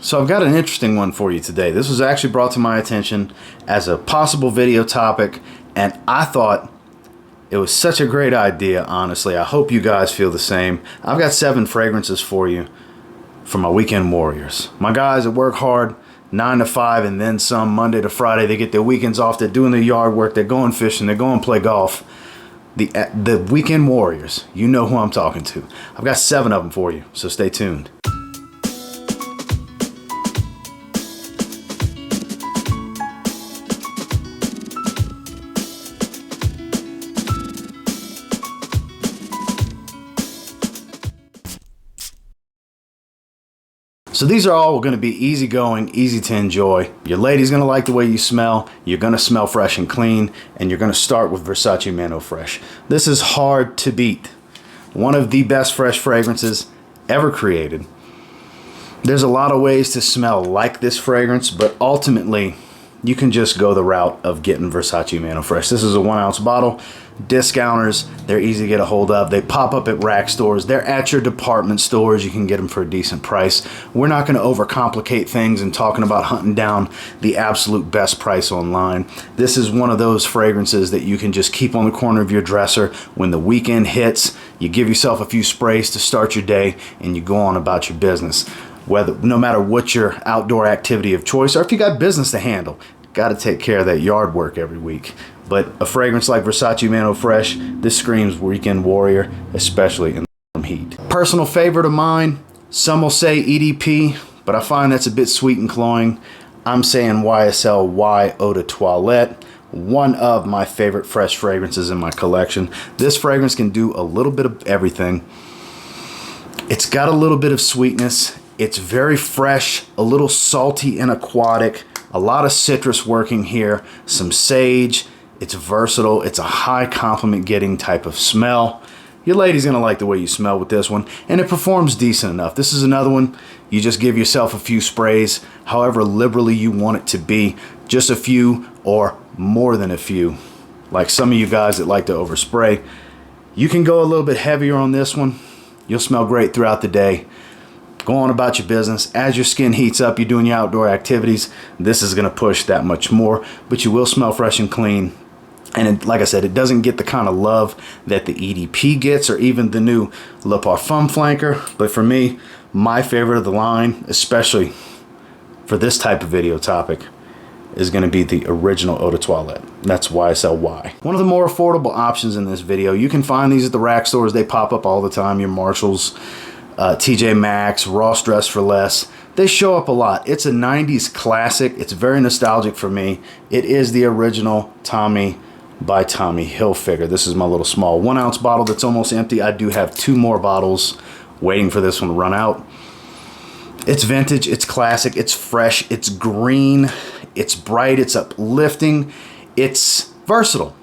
So I've got an interesting one for you today. This was actually brought to my attention as a possible video topic, and I thought it was such a great idea, honestly. I hope you guys feel the same. I've got 7 fragrances for you for my weekend warriors. My guys that work hard, 9 to 5 and then some, Monday to Friday. They get their weekends off, they're doing their yard work, they're going fishing, they're going to play golf. The weekend warriors, you know who I'm talking to. I've got 7 of them for you, so stay tuned. So these are all going to be easygoing, easy to enjoy. Your lady's going to like the way you smell. You're going to smell fresh and clean. And you're going to start with Versace Mano Fresh. This is hard to beat. One of the best fresh fragrances ever created. There's a lot of ways to smell like this fragrance, but ultimately you can just go the route of getting Versace Mano Fresh. This is a 1-ounce bottle. Discounters, they're easy to get a hold of. They pop up at rack stores. They're at your department stores. You can get them for a decent price. We're not going to overcomplicate things and talking about hunting down the absolute best price online. This is one of those fragrances that you can just keep on the corner of your dresser. When the weekend hits, you give yourself a few sprays to start your day and you go on about your business. No matter what your outdoor activity of choice, or if you got business to handle, got to take care of that yard work every week. But a fragrance like Versace Mano Fresh, this screams weekend warrior, especially in the heat. Personal favorite of mine, some will say EDP, but I find that's a bit sweet and cloying. I'm saying YSL Y Eau de Toilette, one of my favorite fresh fragrances in my collection. This fragrance can do a little bit of everything. It's got a little bit of sweetness. It's very fresh, a little salty and aquatic, a lot of citrus working here, some sage. It's versatile. It's a high compliment getting type of smell. Your lady's gonna like the way you smell with this one, and it performs decent enough. This is another one, you just give yourself a few sprays, however liberally you want it to be, just a few or more than a few. Like some of you guys that like to overspray, you can go a little bit heavier on this one. You'll smell great throughout the day. Go on about your business. As your skin heats up, you're doing your outdoor activities, this is gonna push that much more, but you will smell fresh and clean. And like I said, it doesn't get the kind of love that the EDP gets or even the new Le Parfum flanker. But for me, my favorite of the line, especially for this type of video topic, is going to be the original Eau de Toilette. That's YSL Y. One of the more affordable options in this video. You can find these at the rack stores. They pop up all the time. Your Marshalls, TJ Maxx, Ross Dress for Less. They show up a lot. It's a 90s classic. It's very nostalgic for me. It is the original Tommy by Tommy Hilfiger. This is my little small 1-ounce bottle that's almost empty. I do have 2 more bottles waiting for this one to run out. It's vintage, it's classic, it's fresh, it's green, it's bright, it's uplifting, it's versatile.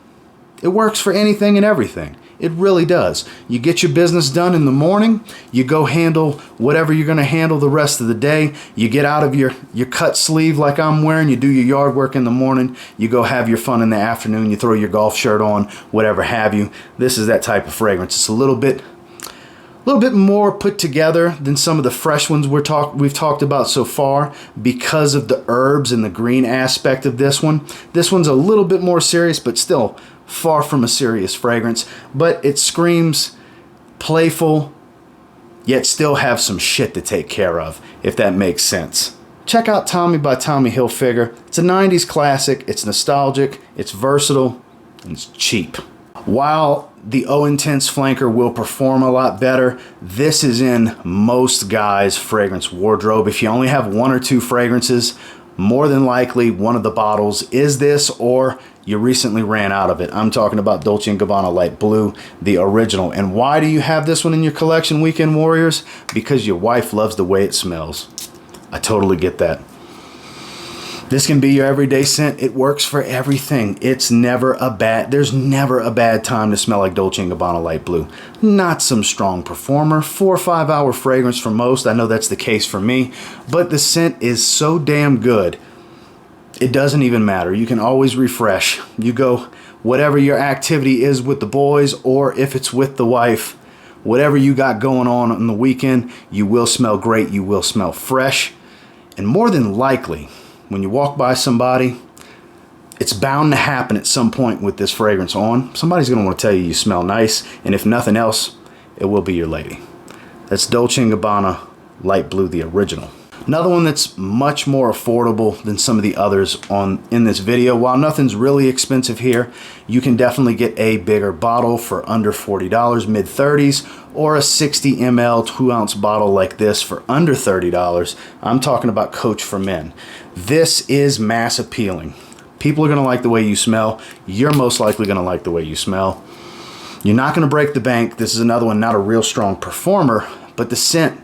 It works for anything and everything. It really does. You get your business done in the morning, you go handle whatever you're going to handle the rest of the day, you get out of your cut sleeve like I'm wearing, you do your yard work in the morning, you go have your fun in the afternoon, you throw your golf shirt on, whatever have you. This is that type of fragrance. It's a little bit more put together than some of the fresh ones we've talked about so far because of the herbs and the green aspect of this one. This one's a little bit more serious, but still far from a serious fragrance, but it screams playful, yet still have some shit to take care of, if that makes sense. Check out Tommy by Tommy Hilfiger. It's a 90s classic, it's nostalgic, it's versatile, and it's cheap. While the Eau Intense flanker will perform a lot better, this is in most guys' fragrance wardrobe. If you only have 1 or 2 fragrances, more than likely one of the bottles is this, or you recently ran out of it. I'm talking about Dolce & Gabbana Light Blue, the original. And why do you have this one in your collection, Weekend Warriors? Because your wife loves the way it smells. I totally get that. This can be your everyday scent. It works for everything. There's never a bad time to smell like Dolce & Gabbana Light Blue. Not some strong performer, 4 or 5 hour fragrance for most. I know that's the case for me, but the scent is so damn good. It doesn't even matter. You can always refresh. You go whatever your activity is with the boys, or if it's with the wife, whatever you got going on the weekend, you will smell great. You will smell fresh. And more than likely, when you walk by somebody, it's bound to happen at some point with this fragrance on. Somebody's going to want to tell you you smell nice, and if nothing else, it will be your lady. That's Dolce & Gabbana Light Blue, the original. Another one that's much more affordable than some of the others in this video. While nothing's really expensive here, you can definitely get a bigger bottle for under $40, mid-30s, or a 60 ml 2-ounce bottle like this for under $30. I'm talking about Coach for Men. This is mass appealing. People are going to like the way you smell. You're most likely going to like the way you smell. You're not going to break the bank. This is another one, not a real strong performer, but the scent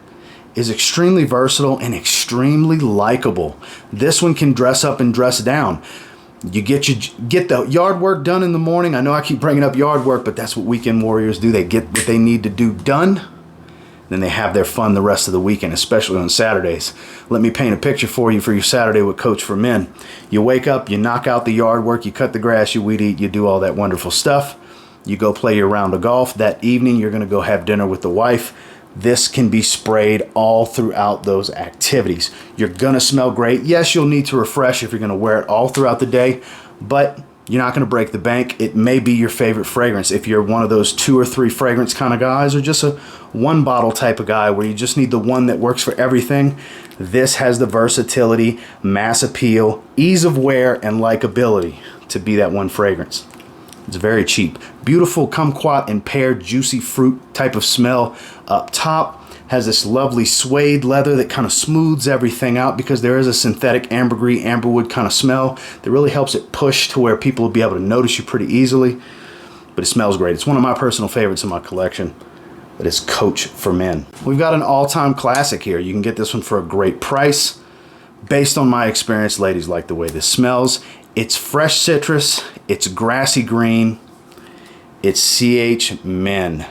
is extremely versatile and extremely likable. This one can dress up and dress down. You get the yard work done in the morning. I know I keep bringing up yard work, but that's what weekend warriors do. They get what they need to do done, then they have their fun the rest of the weekend, especially on Saturdays. Let me paint a picture for you for your Saturday with Coach for Men. You wake up, you knock out the yard work, you cut the grass, you weed eat, you do all that wonderful stuff. You go play your round of golf. That evening, you're going to go have dinner with the wife. This can be sprayed all throughout those activities. You're going to smell great. Yes, you'll need to refresh if you're going to wear it all throughout the day, but you're not going to break the bank. It may be your favorite fragrance if you're one of those 2 or 3 fragrance kind of guys, or just a 1 bottle type of guy where you just need the one that works for everything. This has the versatility, mass appeal, ease of wear, and likability to be that one fragrance. It's very cheap. Beautiful kumquat and pear juicy fruit type of smell up top. Has this lovely suede leather that kind of smooths everything out because there is a synthetic ambergris, amberwood kind of smell that really helps it push to where people will be able to notice you pretty easily. But it smells great. It's one of my personal favorites in my collection. That is Coach for Men. We've got an all-time classic here. You can get this one for a great price. Based on my experience, ladies like the way this smells. It's fresh citrus, it's grassy green, it's CH Men,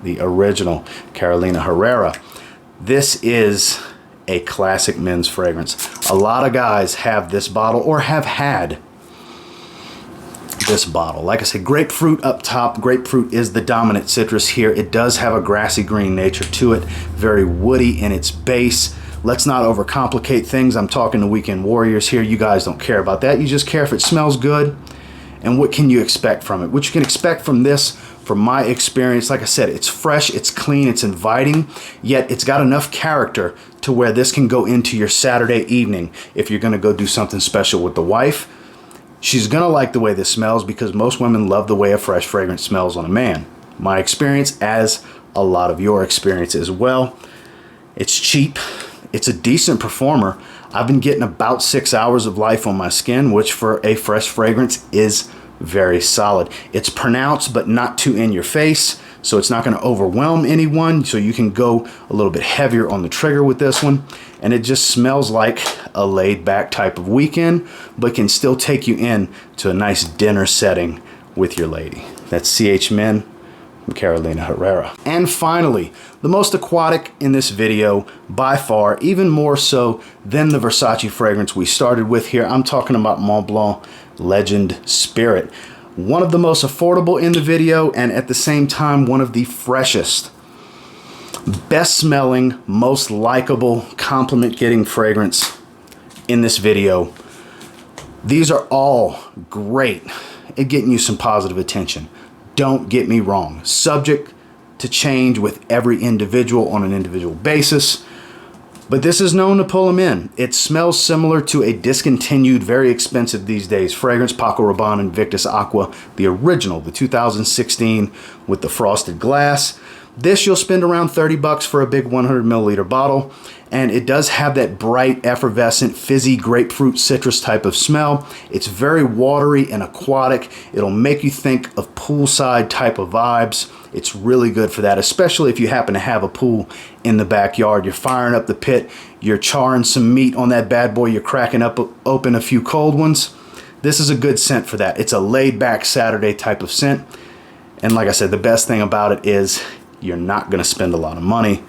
the original Carolina Herrera. This is a classic men's fragrance. A lot of guys have this bottle or have had this bottle. Like I said, grapefruit up top. Grapefruit is the dominant citrus here. It does have a grassy green nature to it, very woody in its base. Let's not overcomplicate things. I'm talking to weekend warriors here. You guys don't care about that. You just care if it smells good and what can you expect from it. What you can expect from this, from my experience, like I said, it's fresh, it's clean, it's inviting, yet it's got enough character to where this can go into your Saturday evening if you're going to go do something special with the wife. She's going to like the way this smells because most women love the way a fresh fragrance smells on a man. My experience, as a lot of your experience as well. It's cheap. It's a decent performer. I've been getting about 6 hours of life on my skin, which for a fresh fragrance is very solid. It's pronounced, but not too in your face, so it's not going to overwhelm anyone. So you can go a little bit heavier on the trigger with this one. And it just smells like a laid back type of weekend, but can still take you in to a nice dinner setting with your lady. That's CH Men from Carolina Herrera. And finally, the most aquatic in this video by far, even more so than the Versace fragrance we started with here. I'm talking about Mont Blanc Legend Spirit. One of the most affordable in the video, and at the same time, one of the freshest, best smelling, most likable, compliment getting fragrance in this video. These are all great at getting you some positive attention. Don't get me wrong, subject to change with every individual on an individual basis, but this is known to pull them in. It smells similar to a discontinued, very expensive these days fragrance, Paco Rabanne Invictus Aqua, the original, the 2016 with the frosted glass. This you'll spend around 30 bucks for a big 100 milliliter bottle, and it does have that bright, effervescent, fizzy grapefruit citrus type of smell. It's very watery and aquatic. It'll make you think of poolside type of vibes. It's really good for that, especially if you happen to have a pool in the backyard. You're firing up the pit, you're charring some meat on that bad boy, you're cracking open a few cold ones. This is a good scent for that. It's a laid back Saturday type of scent. And like I said, the best thing about it is you're not going to spend a lot of money.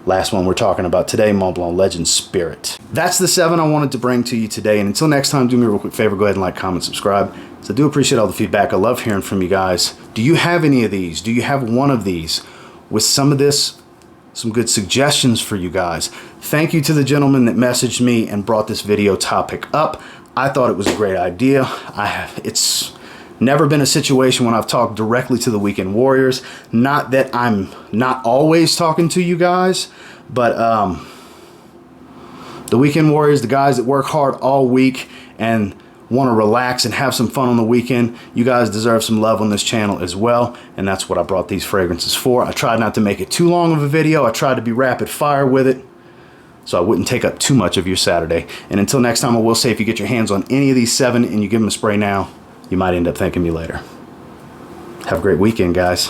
Last one we're talking about today, Mont Blanc Legend Spirit. That's the 7 I wanted to bring to you today. And until next time, do me a real quick favor. Go ahead and like, comment, subscribe. So I do appreciate all the feedback. I love hearing from you guys. Do you have any of these? Do you have one of these with some of this some good suggestions for you guys. Thank you to the gentleman that messaged me and brought this video topic up. I thought it was a great idea. It's never been a situation when I've talked directly to the weekend warriors. Not that I'm not always talking to you guys, but the weekend warriors, the guys that work hard all week and want to relax and have some fun on the weekend, you guys deserve some love on this channel as well, and that's what I brought these fragrances for. I tried not to make it too long of a video. I tried to be rapid fire with it so I wouldn't take up too much of your Saturday. And until next time, I will say, if you get your hands on any of these 7 and you give them a spray now, you might end up thanking me later. Have a great weekend, guys.